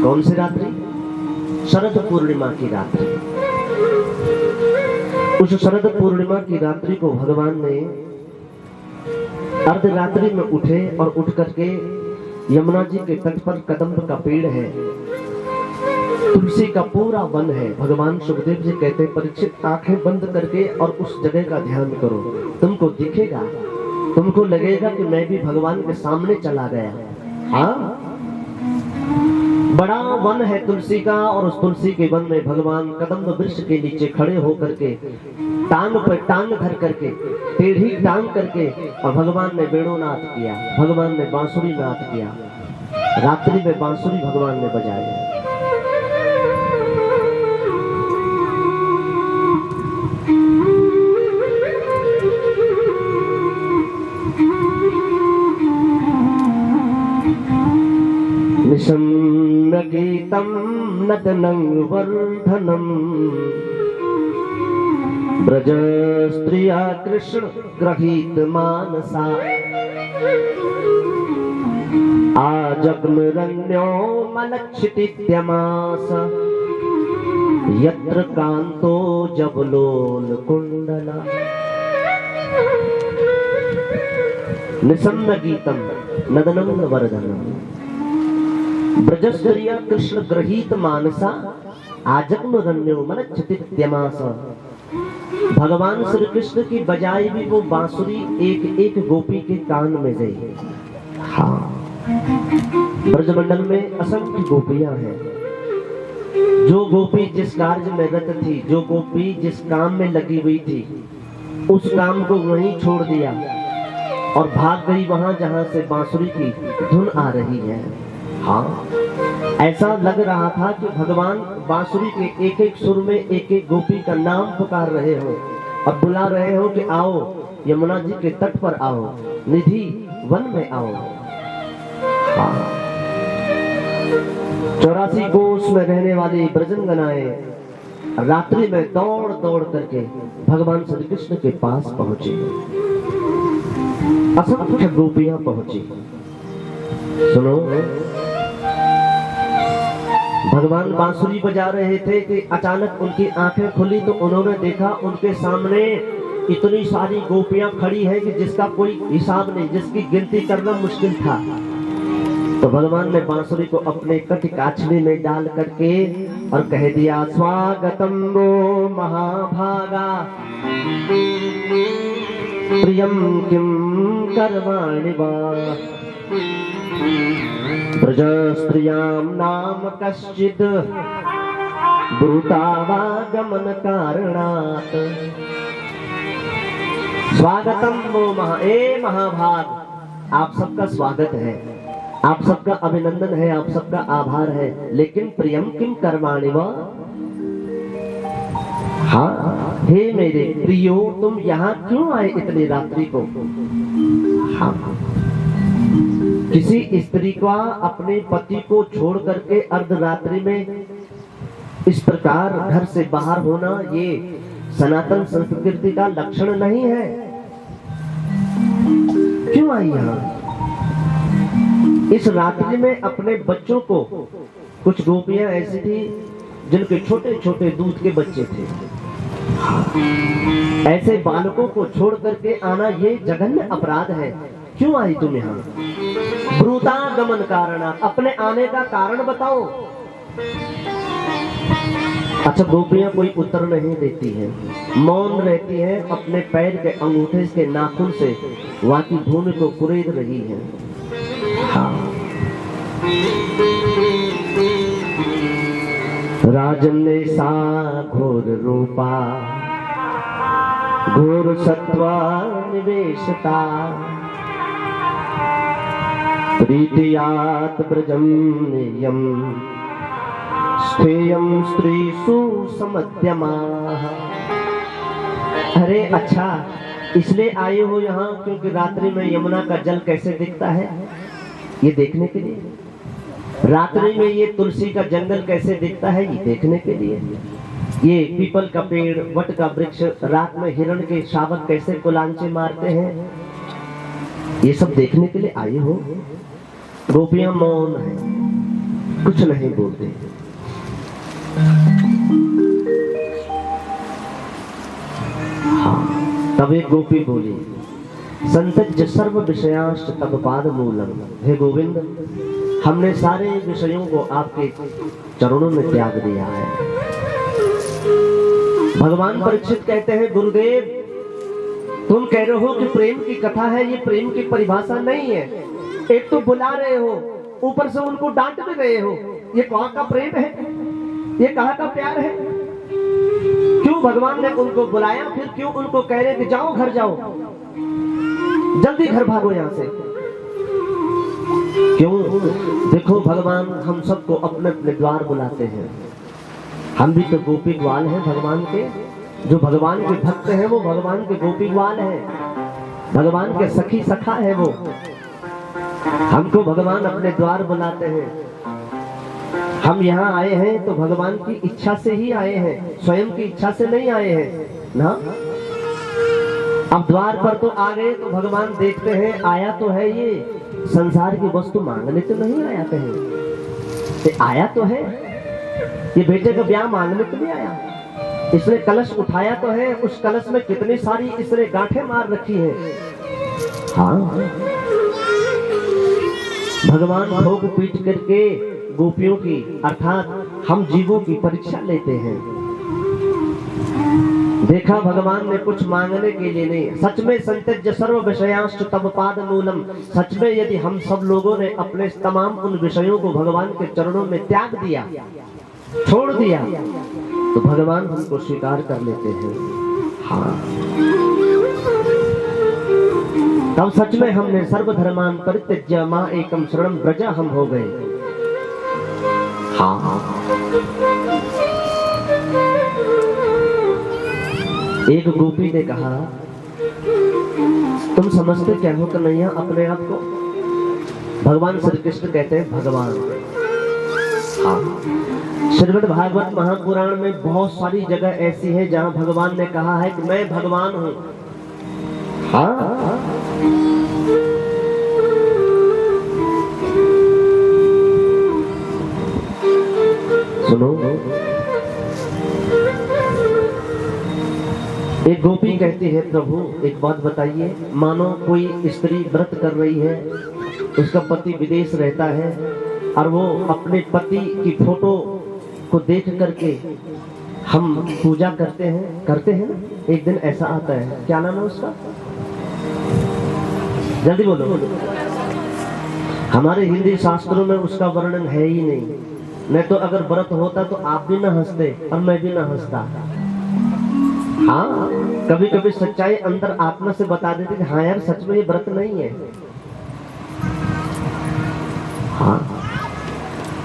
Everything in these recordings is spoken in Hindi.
कौन सी रात्रि? शरद पूर्णिमा की रात्रि। उस शरद पूर्णिमा की रात्रि को भगवान ने अर्धरात्रि में उठे और उठ करके यमुना जी के तट पर कदम्ब का पेड़ है, तुलसी का पूरा वन है। भगवान सुखदेव जी कहते हैं, परीक्षित आंखें बंद करके और उस जगह का ध्यान करो, तुमको दिखेगा, तुमको लगेगा कि मैं भी भगवान के सामने चला गया। हाँ, बड़ा वन है तुलसी का, और उस तुलसी के वन में भगवान कदम्ब वृक्ष के नीचे खड़े होकर के टांग पर टांग धर करके, टेढ़ी टांग करके, और भगवान ने वेणुनाद किया, भगवान ने बांसुरी नाद किया। रात्रि में बांसुरी भगवान ने बजाई। निशम्य गीतम नदनं वर्धनम ब्रज स्त्रिया कृष्ण गृहीत मानसा आजग्मरण्यो मलक्षितित्यमास यत्र कांतो जवलोल कुंडला। निशम्य गीतम नदनं वर्धनम ब्रजस्त्रिया कृष्ण गृहीत मानसा आजग्मरण्यो मलक्षितित्यमास। भगवान श्री कृष्ण की बजाई भी वो बांसुरी एक एक गोपी के कान में गई। हाँ, ब्रजमंडल में असंख्य गोपियां हैं। जो गोपी जिस कार्य में रत थी, जो गोपी जिस काम में लगी हुई थी, उस काम को वहीं छोड़ दिया और भाग गई वहां जहां से बांसुरी की धुन आ रही है। हाँ, ऐसा लग रहा था कि भगवान बांसुरी के एक एक सुर में एक एक गोपी का नाम पुकार रहे हो और बुला रहे हो कि आओ यमुना जी के तट पर आओ, निधि वन में आओ। हाँ, 84 कोस में रहने वाली ब्रजंगनाएं रात्रि में दौड़ दौड़ करके भगवान श्री कृष्ण के पास पहुंची। असंख्य गोपियां पहुंची। सुनो, भगवान बांसुरी बजा रहे थे कि अचानक उनकी आंखें खुली तो उन्होंने देखा उनके सामने इतनी सारी गोपियां खड़ी हैं कि जिसका कोई हिसाब नहीं, जिसकी गिनती करना मुश्किल था। तो भगवान ने बांसुरी को अपने कटिकाछली में डाल करके और कह दिया, स्वागतम वो महाभागा प्रियम किम करवाणि वा ब्रज स्त्रियां नाम कश्चित् ब्रूतावागमन कारणात्। स्वागतम वो महाभाग, आप सबका स्वागत है, आप सबका अभिनंदन है, आप सबका आभार है, लेकिन प्रियम किम करवाणि वा। हाँ, हे मेरे प्रियो, तुम यहाँ क्यों आए इतनी रात्रि को? हाँ, किसी स्त्री का अपने पति को छोड़ करके अर्धरात्रि में इस प्रकार घर से बाहर होना, ये सनातन संस्कृति का लक्षण नहीं है। क्यों आई यहाँ इस रात्रि में? अपने बच्चों को, कुछ गोपियां ऐसी थी जिनके छोटे छोटे दूध के बच्चे थे, ऐसे बालकों को छोड़ करके आना ये जघन्य अपराध है। क्यों आई तुम यहाँ? ब्रूतागमन कारण, अपने आने का कारण बताओ। अच्छा, गोपियां कोई उत्तर नहीं देती हैं, मौन रहती हैं, अपने पैर के अंगूठे के नाखून से वहां की भूमि को कुरेद रही हैं। हाँ। राजन ने सा घोर रूपा घोर सत्वा निवेशता प्रीतियात ब्रजम नियम स्थेयम स्त्रीसु समध्यमाः। अरे अच्छा, इसलिए आए हो यहाँ क्योंकि रात्रि में यमुना का जल कैसे दिखता है ये देखने के लिए, रात्रि में ये तुलसी का जंगल कैसे दिखता है ये देखने के लिए, ये पीपल का पेड़, वट का वृक्ष, रात में हिरण के शावक कैसे कुलांचे मारते हैं, ये सब देखने के लिए आए हो। गोपियां मौन है। कुछ नहीं बोलते। हाँ, तब एक गोपी बोली, संत्यज्य सर्व विषयांश्च तब पाद मूलम। हे गोविंद, हमने सारे विषयों को आपके चरणों में त्याग दिया है। भगवान परीक्षित कहते हैं, गुरुदेव तुम कह रहे हो कि प्रेम की कथा है, ये प्रेम की परिभाषा नहीं है। एक तो बुला रहे हो, ऊपर से उनको डांट भी रहे हो। ये कहाँ का प्रेम है, ये कहाँ का प्यार है? क्यों भगवान ने उनको बुलाया, फिर क्यों उनको कह रहे कि जाओ घर जाओ, जल्दी घर भागो यहां से? क्यों? देखो भगवान हम सबको अपने अपने द्वार बुलाते हैं। हम भी तो गोपी ग्वाल हैं भगवान के। जो भगवान के भक्त हैं वो भगवान के गोपी ग्वाल हैं, भगवान के सखी सखा है वो। हमको भगवान अपने द्वार बुलाते हैं। हम यहाँ आए हैं तो भगवान की इच्छा से ही आए हैं, स्वयं की इच्छा से नहीं आए हैं ना। अब द्वार पर तो आ गए तो भगवान देखते हैं, आया तो है ये संसार की वस्तु मांगने तो नहीं आया कहीं, ये आया तो है, ये बेटे का ब्याह मांगने तो नहीं आया। इसने कलश उठाया तो है, उस कलश में कितनी सारी इसने गांठें मार रखी हैं। हाँ, भगवान भोग पीट करके गोपियों की अर्थात हम जीवों की परीक्षा लेते हैं। देखा भगवान ने कुछ मांगने के लिए नहीं। सच में संत्यज्य सर्व विषयांश्च तब पाद मूलम। सच में यदि हम सब लोगों ने अपने तमाम उन विषयों को भगवान के चरणों में त्याग दिया, छोड़ दिया, तो भगवान हमको स्वीकार कर लेते हैं। हाँ, तब सच में हमने सर्वधर्मान परित्यज्य मां एकम शरणम व्रज हम हो गए। हाँ, एक गोपी ने कहा, तुम समझते क्या हो कन्हैया अपने आप को? भगवान श्री कृष्ण कहते हैं भगवान। हाँ, श्रीमद् भागवत महापुराण में बहुत सारी जगह ऐसी है जहां भगवान ने कहा है कि मैं भगवान हूं। हाँ, सुनो, एक गोपी कहती है, प्रभु एक बात बताइए, मानो कोई स्त्री व्रत कर रही है, उसका पति विदेश रहता है और वो अपने पति की फोटो को देख करके हम पूजा करते हैं ना। एक दिन ऐसा आता है, क्या नाम है उसका? जल्दी बोलो। हमारे हिंदी शास्त्रों में उसका वर्णन है ही नहीं तो अगर व्रत होता तो आप भी ना हंसते और मैं भी ना हंसता। हाँ, कभी कभी सच्चाई अंदर आत्मा से बता देती कि हाँ यार सच में ये व्रत नहीं है। हाँ,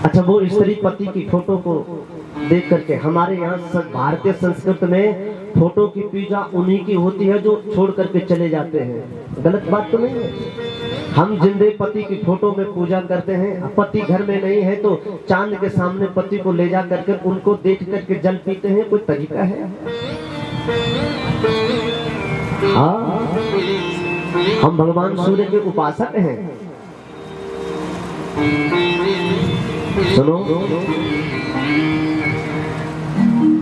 अच्छा, वो स्त्री पति की फोटो को देख करके, हमारे यहाँ भारतीय संस्कृति में फोटो की पूजा उन्हीं की होती है जो छोड़ करके चले जाते हैं। गलत बात तो नहीं है। हम जिंदे पति की फोटो में पूजा करते हैं। पति घर में नहीं है तो चांद के सामने पति को ले जा करके उनको देख करके जल पीते हैं। कोई तरीका है? हाँ, हम भगवान सूर्य के उपासक हैं। सुनो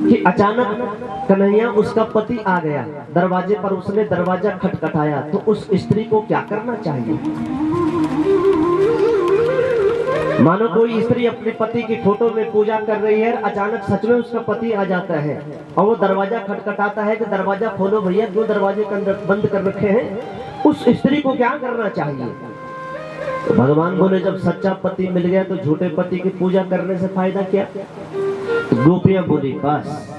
कि अचानक कन्हैया उसका पति आ गया दरवाजे पर, उसने दरवाजा खटखटाया तो उस स्त्री को क्या करना चाहिए? मानो कोई स्त्री अपने पति की फोटो में पूजा कर रही है, अचानक सच में उसका पति आ जाता है और वो दरवाजा खटखटाता है कि दरवाजा खोलो भैया, क्यों दरवाजे बंद कर रखे हैं? उस स्त्री को क्या करना चाहिए? तो भगवान बोले, जब सच्चा पति मिल गया तो झूठे पति की पूजा करने से फायदा क्या? तो गोपियां बोली, बस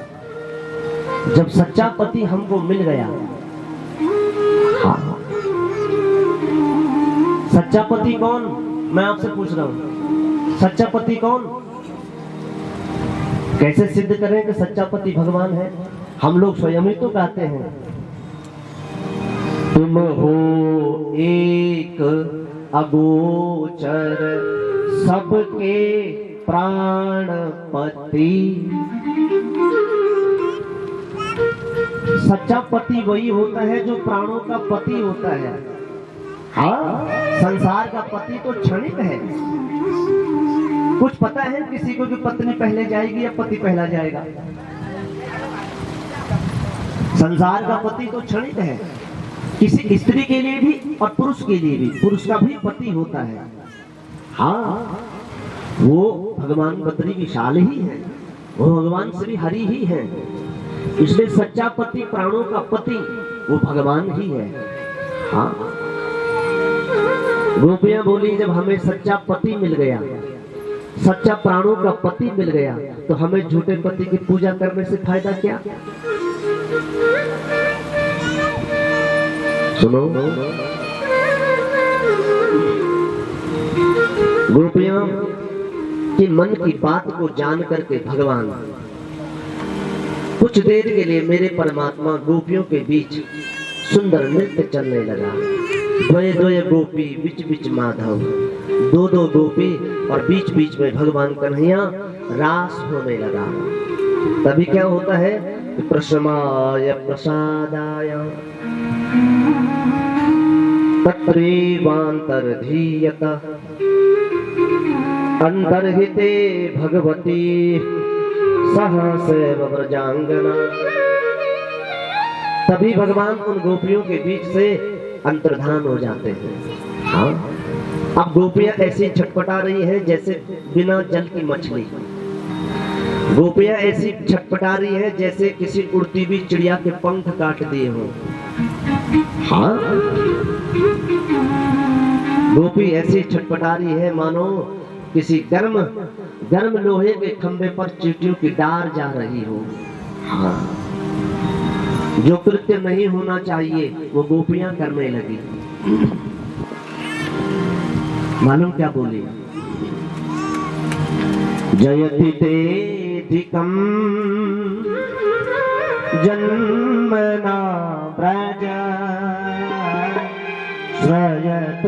जब सच्चा पति हमको मिल गया। हाँ, सच्चा पति कौन? मैं आपसे पूछ रहा हूं, सच्चा पति कौन? कैसे सिद्ध करें कि सच्चा पति भगवान है? हम लोग स्वयं ही तो कहते हैं, तुम हो एक अगोचर सबके प्राणपति। सच्चा पति वही होता है जो प्राणों का पति होता है। हाँ, संसार का पति तो क्षणिक है। कुछ पता है किसी को कि पत्नी पहले जाएगी या पति पहला जाएगा? संसार का पति तो क्षणिक है, किसी स्त्री के लिए भी और पुरुष के लिए भी, पुरुष का भी पति होता है। हाँ, वो भगवान बद्री विशाल ही है, वो भगवान श्री हरि ही है। इसलिए सच्चा पति, प्राणों का पति वो भगवान ही है। हाँ, गोपियां बोली जब हमें सच्चा पति मिल गया, सच्चा प्राणों का पति मिल गया, तो हमें झूठे पति की पूजा करने से फायदा क्या? सुनो, गोपियां कि मन की बात को जान करके भगवान कुछ देर के लिए, मेरे परमात्मा गोपियों के बीच सुंदर नृत्य चलने लगा। द्वय द्वय गोपी बीच बीच माधव, दो दो गोपी और बीच बीच में भगवान कन्हैया रास होने लगा। तभी क्या होता है? प्रशमाय प्रसादाय तत्रैवान्तर्धीयत अंतर्हिते भगवती सहसैव व्रजांगना। तभी भगवान उन गोपियों के बीच से अंतर्धान हो जाते हैं। हाँ, अब गोपियां ऐसी छटपटा रही हैं जैसे बिना जल की मछली। गोपियां ऐसी छटपटा रही है जैसे किसी उड़ती हुई चिड़िया के पंख काट दिए हो। हाँ, गोपी ऐसी छटपटा रही है मानो किसी गर्म लोहे के खंभे पर चींटियों की डार जा रही हो। हाँ, जो कृत्य नहीं होना चाहिए वो गोपियां करने लगी। मालूम क्या बोली? जयति तेधिकं जन्मना व्रज श्रयत